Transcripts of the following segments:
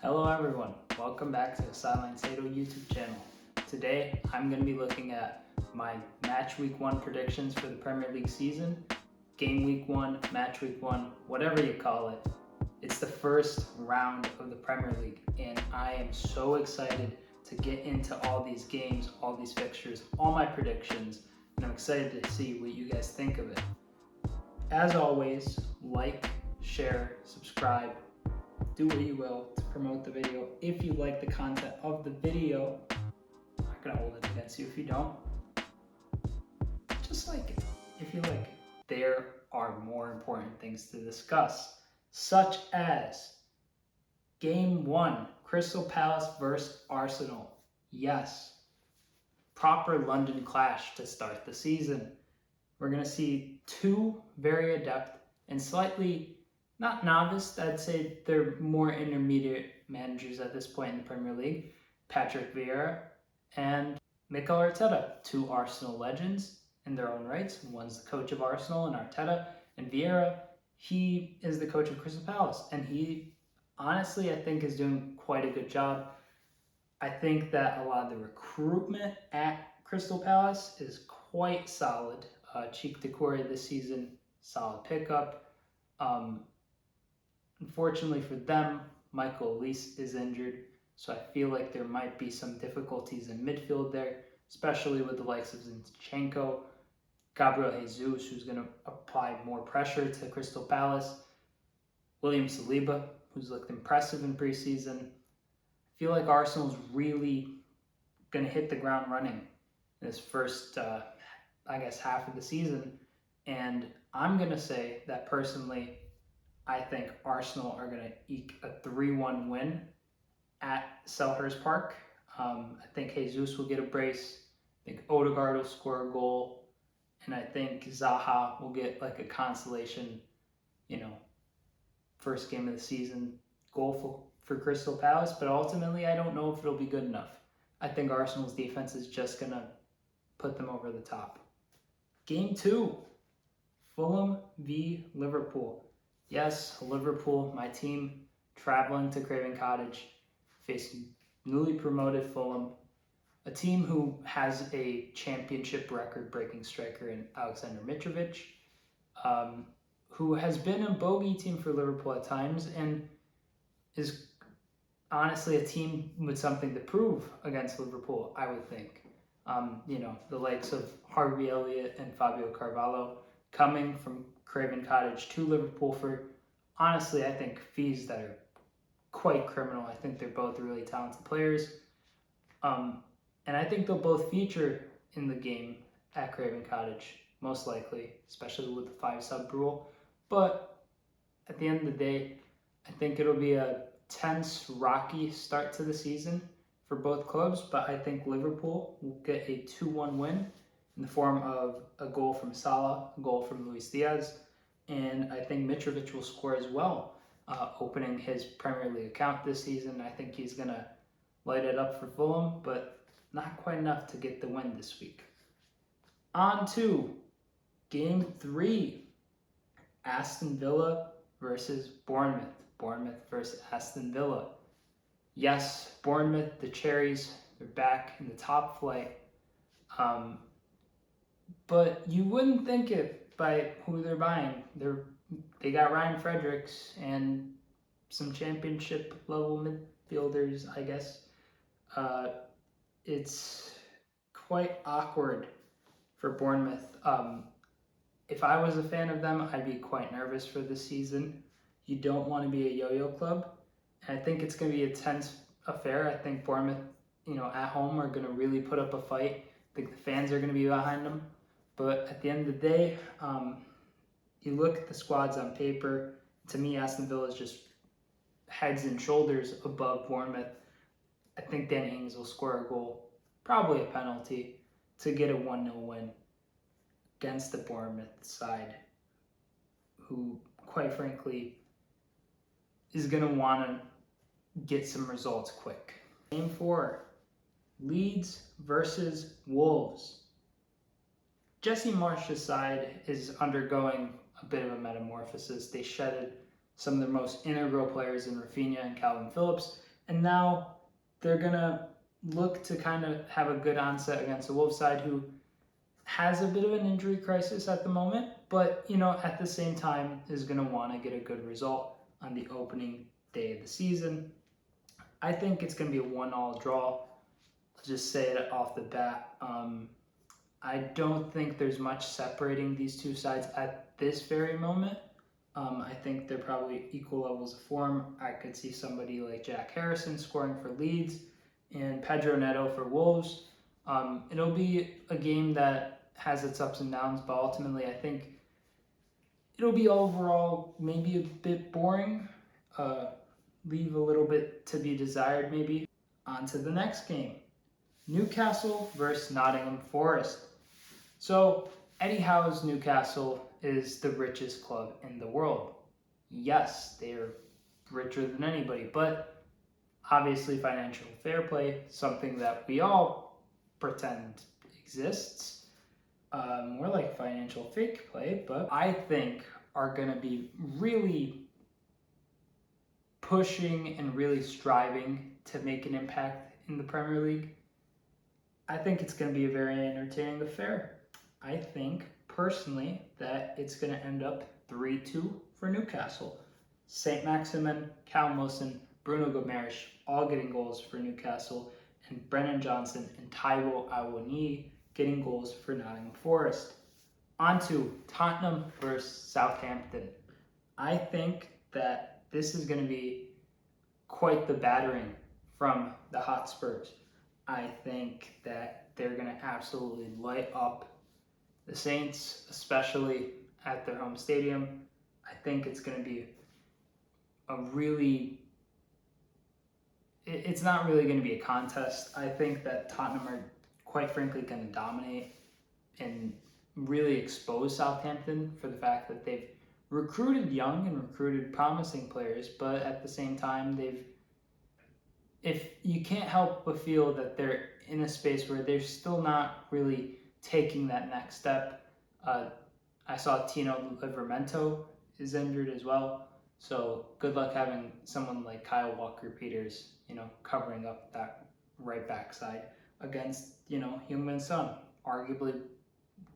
Hello everyone, welcome back to the Sideline Sedo YouTube channel. Today I'm going to be looking at my match week 1 predictions for the Premier League season, game week 1, match week 1, whatever you call it. It's the first round of the Premier League and I am so excited to get into all these games, all these fixtures, all my predictions, and I'm excited to see what you guys think of it. As always, like, share, subscribe, do what you will to promote the video. If you like the content of the video, I'm not gonna hold it against you if you don't. Just like it, if you like it. There are more important things to discuss, such as Game 1, Crystal Palace versus Arsenal. Yes, proper London clash to start the season. We're gonna see two very adept and slightly not novice, I'd say they're more intermediate managers at this point in the Premier League. Patrick Vieira and Mikel Arteta, two Arsenal legends in their own rights. One's the coach of Arsenal and Arteta, and Vieira, he is the coach of Crystal Palace, and he honestly, I think, is doing quite a good job. I think that a lot of the recruitment at Crystal Palace is quite solid. Cheek Decore this season, solid pickup. Unfortunately for them, Michael Olise is injured, so I feel like there might be some difficulties in midfield there, especially with the likes of Zinchenko, Gabriel Jesus, who's going to apply more pressure to Crystal Palace, William Saliba, who's looked impressive in preseason. I feel like Arsenal's really going to hit the ground running in this first, half of the season, and I'm going to say that personally, I think Arsenal are going to eke a 3-1 win at Selhurst Park. I think Jesus will get a brace. I think Odegaard will score a goal. And I think Zaha will get like a consolation, first game of the season goal for Crystal Palace. But ultimately, I don't know if it'll be good enough. I think Arsenal's defense is just going to put them over the top. Game 2, Fulham v Liverpool. Yes, Liverpool, my team, traveling to Craven Cottage, facing newly promoted Fulham, a team who has a championship record-breaking striker in Alexander Mitrovic, who has been a bogey team for Liverpool at times and is honestly a team with something to prove against Liverpool, I would think. The likes of Harvey Elliott and Fabio Carvalho coming from Craven Cottage to Liverpool for, honestly, I think fees that are quite criminal. I think they're both really talented players. And I think they'll both feature in the game at Craven Cottage, most likely, especially with the 5-sub rule. But at the end of the day, I think it'll be a tense, rocky start to the season for both clubs. But I think Liverpool will get a 2-1 win in the form of a goal from Salah, a goal from Luis Diaz, and I think Mitrovic will score as well, opening his Premier League account this season. I think he's going to light it up for Fulham, but not quite enough to get the win this week. On to Game 3, Aston Villa versus Bournemouth. Bournemouth versus Aston Villa. Yes, Bournemouth, the Cherries, they're back in the top flight. But you wouldn't think it by who they're buying. They got Ryan Fredericks and some championship level midfielders, I guess. It's quite awkward for Bournemouth. If I was a fan of them, I'd be quite nervous for this season. You don't want to be a yo-yo club. And I think it's going to be a tense affair. I think Bournemouth, at home are going to really put up a fight. I think the fans are going to be behind them. But at the end of the day, you look at the squads on paper. To me, Aston Villa is just heads and shoulders above Bournemouth. I think Danny Ings will score a goal, probably a penalty, to get a 1-0 win against the Bournemouth side, who, quite frankly, is going to want to get some results quick. Game 4, Leeds versus Wolves. Jesse Marsch's side is undergoing a bit of a metamorphosis. They shedded some of their most integral players in Rafinha and Calvin Phillips, And now they're going to look to kind of have a good onset against the Wolves side, who has a bit of an injury crisis at the moment, but at the same time is going to want to get a good result on the opening day of the season. I think it's going to be a 1-1 draw. I'll just say it off the bat. I don't think there's much separating these two sides at this very moment. I think they're probably equal levels of form. I could see somebody like Jack Harrison scoring for Leeds and Pedro Neto for Wolves. It'll be a game that has its ups and downs, but ultimately I think it'll be overall maybe a bit boring. Leave a little bit to be desired maybe. On to the next game. Newcastle versus Nottingham Forest. So Eddie Howe's Newcastle is the richest club in the world. Yes, they are richer than anybody, but obviously financial fair play, something that we all pretend exists. More like financial fake play, but I think are going to be really pushing and really striving to make an impact in the Premier League. I think it's going to be a very entertaining affair. I think, personally, that it's going to end up 3-2 for Newcastle. St. Maximin, Callum Wilson, Bruno Gomes all getting goals for Newcastle, and Brennan Johnson and Taiwo Awoniyi getting goals for Nottingham Forest. On to Tottenham versus Southampton. I think that this is going to be quite the battering from the Hotspurs. I think that they're going to absolutely light up the Saints, especially at their home stadium. I think it's going to be it's not really going to be a contest. I think that Tottenham are, quite frankly, going to dominate and really expose Southampton for the fact that they've recruited young and recruited promising players, but at the same time, if you can't help but feel that they're in a space where they're still not really taking that next step. I saw Tino Livramento is injured as well, so good luck having someone like Kyle Walker-Peters, covering up that right backside against, Heung-min Son, arguably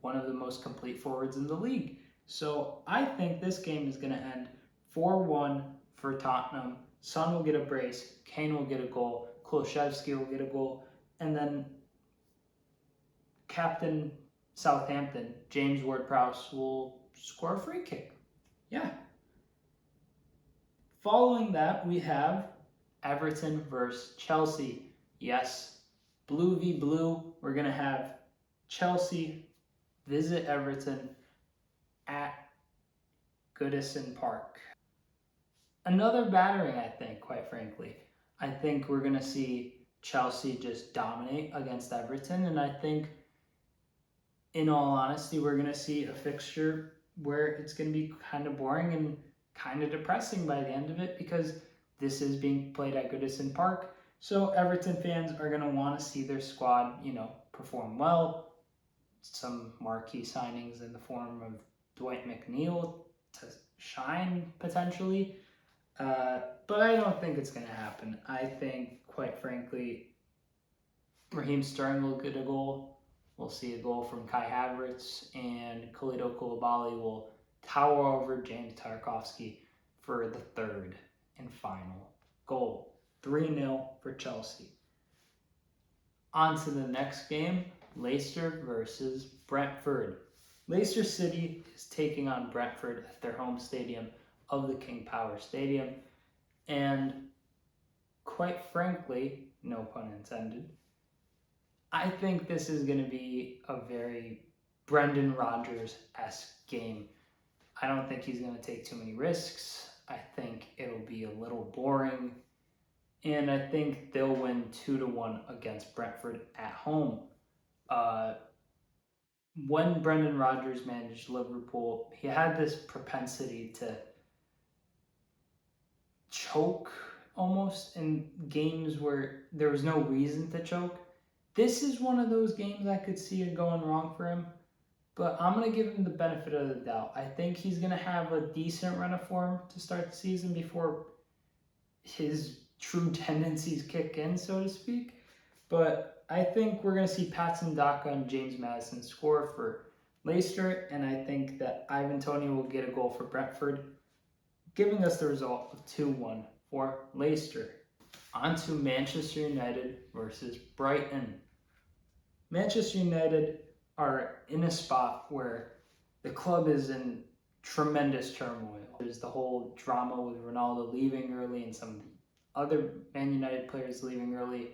one of the most complete forwards in the league. So I think this game is going to end 4-1 for Tottenham. Son will get a brace, Kane will get a goal, Kulusevski will get a goal, and then captain Southampton, James Ward-Prowse, will score a free kick. Yeah. Following that, we have Everton versus Chelsea. Yes, blue v blue. We're going to have Chelsea visit Everton at Goodison Park. Another battering, I think, quite frankly. I think we're going to see Chelsea just dominate against Everton, and I think, in all honesty, we're going to see a fixture where it's going to be kind of boring and kind of depressing by the end of it, because this is being played at Goodison Park. So Everton fans are going to want to see their squad, perform well. Some marquee signings in the form of Dwight McNeil to shine potentially. But I don't think it's going to happen. I think, quite frankly, Raheem Sterling will get a goal. We'll see a goal from Kai Havertz, and Khalidou Koulibaly will tower over James Tarkowski for the third and final goal. 3-0 for Chelsea. On to the next game, Leicester versus Brentford. Leicester City is taking on Brentford at their home stadium of the King Power Stadium. And quite frankly, no pun intended, I think this is going to be a very Brendan Rodgers-esque game. I don't think he's going to take too many risks. I think it'll be a little boring. And I think they'll win 2-1 against Brentford at home. When Brendan Rodgers managed Liverpool, he had this propensity to choke almost in games where there was no reason to choke. This is one of those games I could see it going wrong for him, but I'm going to give him the benefit of the doubt. I think he's going to have a decent run of form to start the season before his true tendencies kick in, so to speak. But I think we're going to see Patson Daka and James Maddison score for Leicester, and I think that Ivan Toney will get a goal for Brentford, giving us the result of 2-1 for Leicester. On to Manchester United versus Brighton. Manchester United are in a spot where the club is in tremendous turmoil. There's the whole drama with Ronaldo leaving early and some other Man United players leaving early.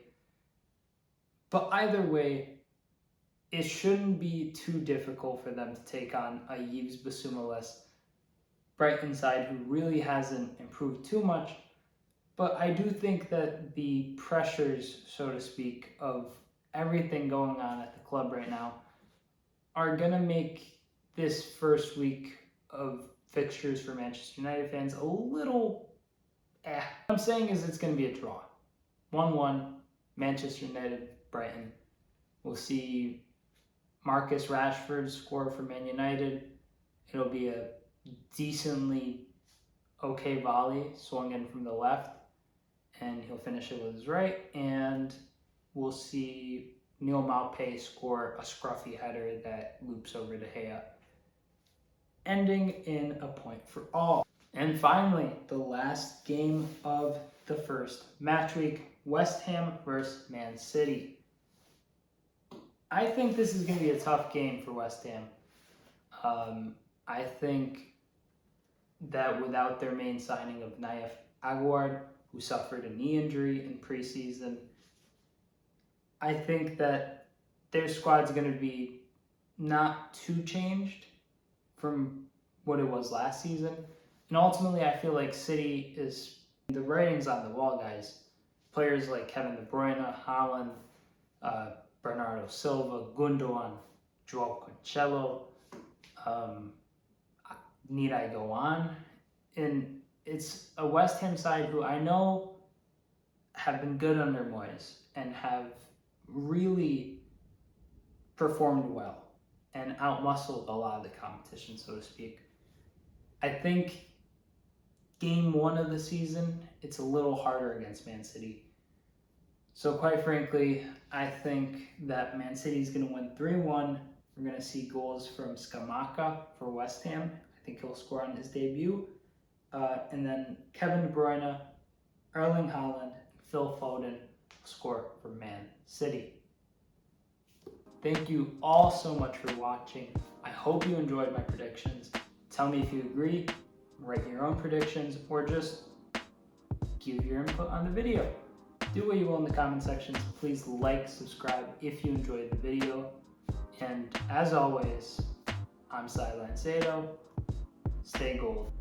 But either way, it shouldn't be too difficult for them to take on a Yves Bissouma-less Brighton side who really hasn't improved too much. But I do think that the pressures, so to speak, of everything going on at the club right now are going to make this first week of fixtures for Manchester United fans a little What I'm saying is it's going to be a draw. 1-1, Manchester United, Brighton. We'll see Marcus Rashford score for Man United. It'll be a decently okay volley swung in from the left, and he'll finish it with his right. And we'll see Neil Maupay score a scruffy header that loops over De Gea, ending in a point for all. And finally, the last game of the first match week, West Ham versus Man City. I think this is going to be a tough game for West Ham. I think that without their main signing of Naif Aguerd, who suffered a knee injury in preseason, I think that their squad's going to be not too changed from what it was last season. And ultimately, I feel like City is the writing's on the wall, guys. Players like Kevin De Bruyne, Haaland, Bernardo Silva, Gundogan, Joao Cancelo. Need I go on? And it's a West Ham side who I know have been good under Moyes and have really performed well and outmuscled a lot of the competition, so to speak. I think game one of the season, it's a little harder against Man City. So quite frankly, I think that Man City is going to win 3-1. We're going to see goals from Scamacca for West Ham. I think he'll score on his debut. And then Kevin De Bruyne, Erling Haaland, and Phil Foden will score for Man City. Thank you all so much for watching. I hope you enjoyed my predictions. Tell me if you agree, write your own predictions, or just give your input on the video. Do what you will in the comment sections. Please like, subscribe if you enjoyed the video. And as always, I'm Sideline Sedo. Stay gold.